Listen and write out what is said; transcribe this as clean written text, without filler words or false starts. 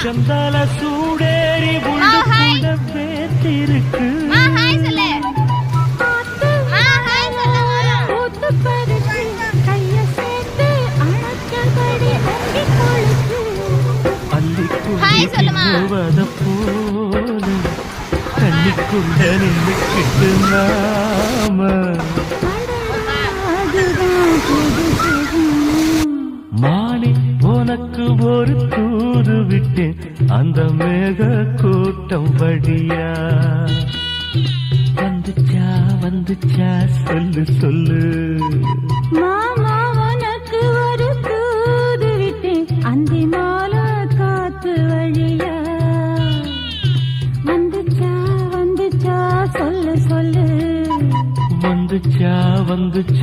உச்சந்தால சூடேறி உள்ளுக்குள்ள பேத்திருக்கு. அள்ளிக்குள்ள போல கண்ணிக்குள்ள நின்றுக்கிட்டு நாம மானே உனக்கு ஒரு தூது விட்டேன் அந்த மேக கூட்டம் வழியா. வந்துச்சா வந்துச்சா சொல்லு சொல்லு மாமா உனக்கு ஒரு தூது விட்டேன் அந்தி மாலை காத்து வழியா. வந்துச்சா வந்துச்சா சொல்லு சொல்லு வந்துச்சா வந்துச்சா